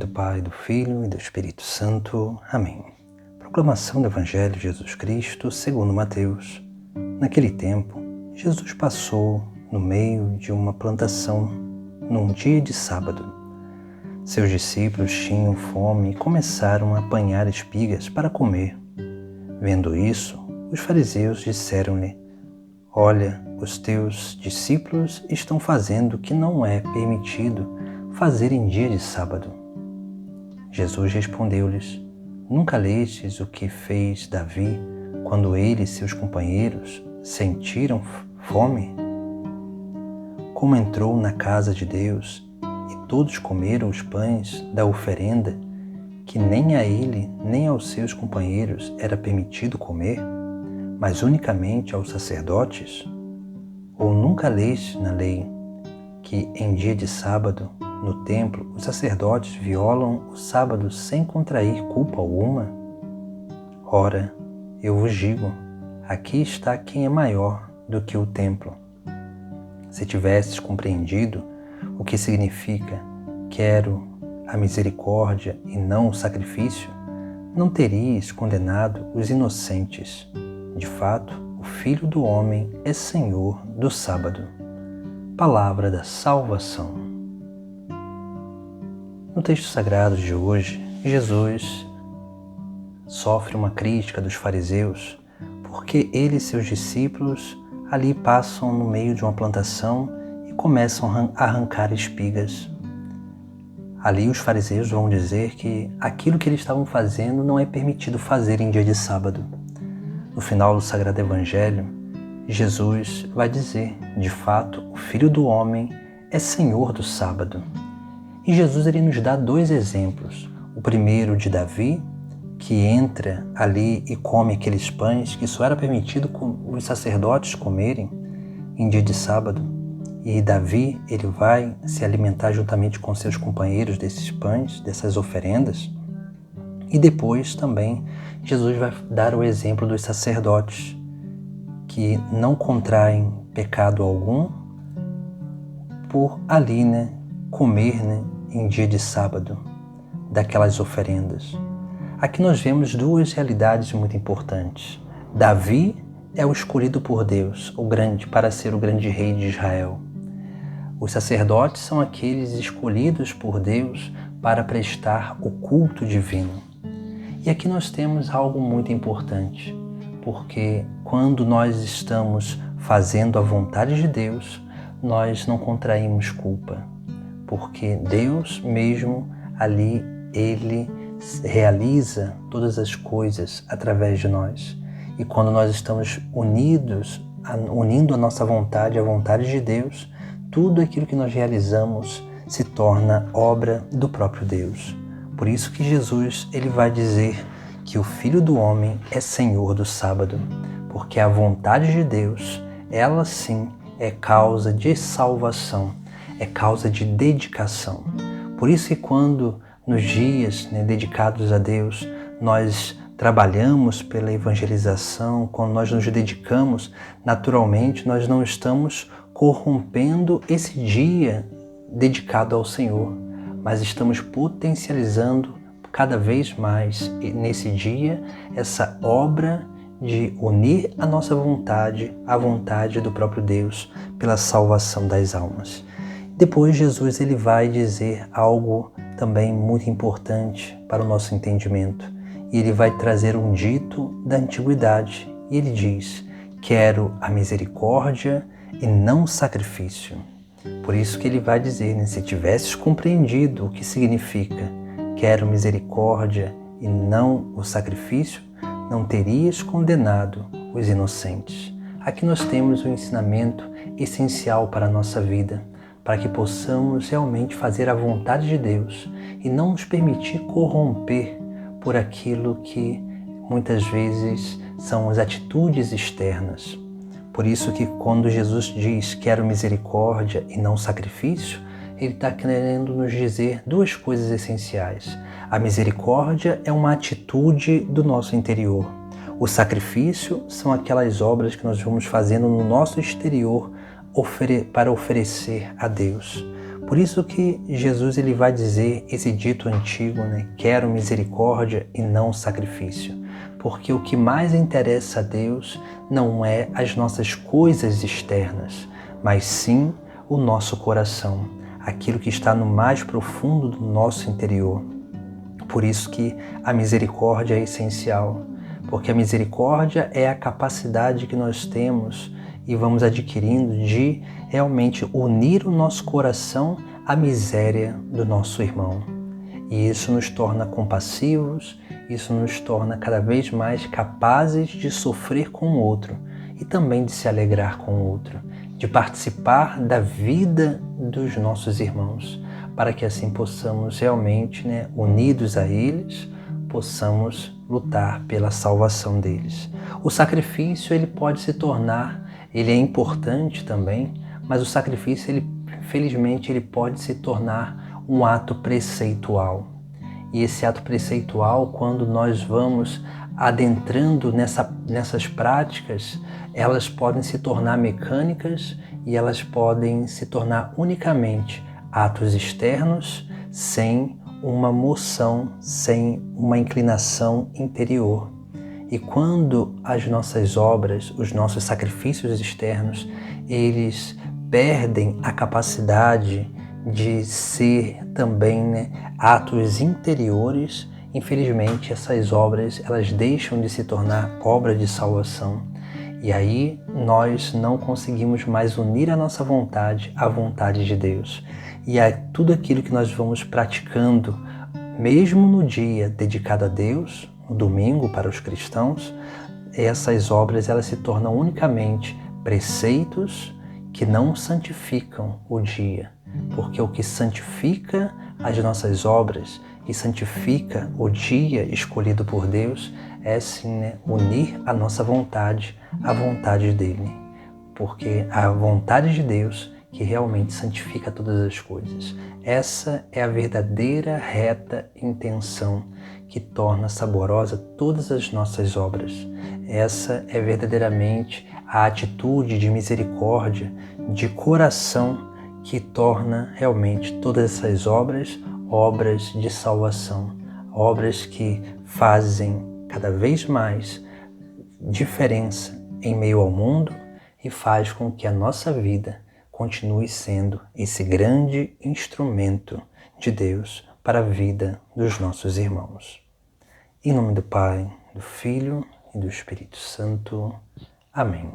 do Pai, do Filho e do Espírito Santo. Amém. Proclamação do Evangelho de Jesus Cristo segundo Mateus. Naquele tempo, Jesus passou no meio de uma plantação num dia de sábado. Seus discípulos tinham fome e começaram a apanhar espigas para comer. Vendo isso, os fariseus disseram-lhe: Olha, os teus discípulos estão fazendo o que não é permitido fazer em dia de sábado. Jesus respondeu-lhes: Nunca lestes o que fez Davi quando ele e seus companheiros sentiram fome? Como entrou na casa de Deus e todos comeram os pães da oferenda, que nem a ele nem aos seus companheiros era permitido comer, mas unicamente aos sacerdotes? Ou nunca leste na lei que em dia de sábado, no templo, os sacerdotes violam o sábado sem contrair culpa alguma? Ora, eu vos digo, aqui está quem é maior do que o templo. Se tivesses compreendido o que significa quero a misericórdia e não o sacrifício, não terias condenado os inocentes. De fato, o Filho do Homem é Senhor do sábado. Palavra da salvação. No texto sagrado de hoje, Jesus sofre uma crítica dos fariseus porque ele e seus discípulos ali passam no meio de uma plantação e começam a arrancar espigas. Ali os fariseus vão dizer que aquilo que eles estavam fazendo não é permitido fazer em dia de sábado. No final do Sagrado Evangelho, Jesus vai dizer, de fato, o Filho do Homem é Senhor do sábado. E Jesus ele nos dá dois exemplos. O primeiro de Davi, que entra ali e come aqueles pães que só era permitido os sacerdotes comerem em dia de sábado. E Davi ele vai se alimentar juntamente com seus companheiros desses pães, dessas oferendas. E depois também Jesus vai dar o exemplo dos sacerdotes, que não contraem pecado algum por ali, comer em dia de sábado daquelas oferendas. Aqui nós vemos duas realidades muito importantes. Davi é o escolhido por Deus, o grande, para ser o grande rei de Israel. Os sacerdotes são aqueles escolhidos por Deus para prestar o culto divino. E aqui nós temos algo muito importante, porque quando nós estamos fazendo a vontade de Deus, nós não contraímos culpa, porque Deus mesmo ali, Ele realiza todas as coisas através de nós. E quando nós estamos unindo a nossa vontade à vontade de Deus, tudo aquilo que nós realizamos se torna obra do próprio Deus. Por isso que Jesus ele vai dizer que o Filho do Homem é Senhor do sábado, porque a vontade de Deus, ela sim é causa de salvação, é causa de dedicação. Por isso que quando nos dias dedicados a Deus, nós trabalhamos pela evangelização, quando nós nos dedicamos, naturalmente nós não estamos corrompendo esse dia dedicado ao Senhor, mas estamos potencializando cada vez mais nesse dia essa obra de unir a nossa vontade à vontade do próprio Deus pela salvação das almas. Depois Jesus ele vai dizer algo também muito importante para o nosso entendimento. E ele vai trazer um dito da antiguidade. E ele diz: quero a misericórdia e não o sacrifício. Por isso que ele vai dizer, se tivesses compreendido o que significa quero misericórdia e não o sacrifício, não terias condenado os inocentes. Aqui nós temos um ensinamento essencial para a nossa vida, para que possamos realmente fazer a vontade de Deus e não nos permitir corromper por aquilo que muitas vezes são as atitudes externas. Por isso que quando Jesus diz quero misericórdia e não sacrifício, ele está querendo nos dizer duas coisas essenciais. A misericórdia é uma atitude do nosso interior. O sacrifício são aquelas obras que nós vamos fazendo no nosso exterior para oferecer a Deus. Por isso que Jesus ele vai dizer esse dito antigo, né? Quero misericórdia e não sacrifício. Porque o que mais interessa a Deus não é as nossas coisas externas, mas sim o nosso coração, aquilo que está no mais profundo do nosso interior. Por isso que a misericórdia é essencial, porque a misericórdia é a capacidade que nós temos e vamos adquirindo de realmente unir o nosso coração à miséria do nosso irmão. E isso nos torna compassivos, isso nos torna cada vez mais capazes de sofrer com o outro e também de se alegrar com o outro, de participar da vida dos nossos irmãos, para que assim possamos realmente, unidos a eles, possamos lutar pela salvação deles. O sacrifício ele pode se tornar, ele é importante também, mas o sacrifício infelizmente ele pode se tornar um ato preceitual. E esse ato preceitual, quando nós vamos adentrando nessas práticas, elas podem se tornar mecânicas e elas podem se tornar unicamente atos externos, sem uma moção, sem uma inclinação interior. E quando as nossas obras, os nossos sacrifícios externos, eles perdem a capacidade de ser também atos interiores, infelizmente essas obras elas deixam de se tornar obra de salvação. E aí nós não conseguimos mais unir a nossa vontade à vontade de Deus. E é tudo aquilo que nós vamos praticando, mesmo no dia dedicado a Deus, no domingo para os cristãos, essas obras elas se tornam unicamente preceitos que não santificam o dia. Porque o que santifica as nossas obras e santifica o dia escolhido por Deus é sim unir a nossa vontade à vontade dele. Porque a vontade de Deus que realmente santifica todas as coisas. Essa é a verdadeira, reta intenção que torna saborosa todas as nossas obras. Essa é verdadeiramente a atitude de misericórdia, de coração, que torna realmente todas essas obras, obras de salvação, obras que fazem cada vez mais diferença em meio ao mundo e faz com que a nossa vida continue sendo esse grande instrumento de Deus para a vida dos nossos irmãos. Em nome do Pai, do Filho e do Espírito Santo. Amém.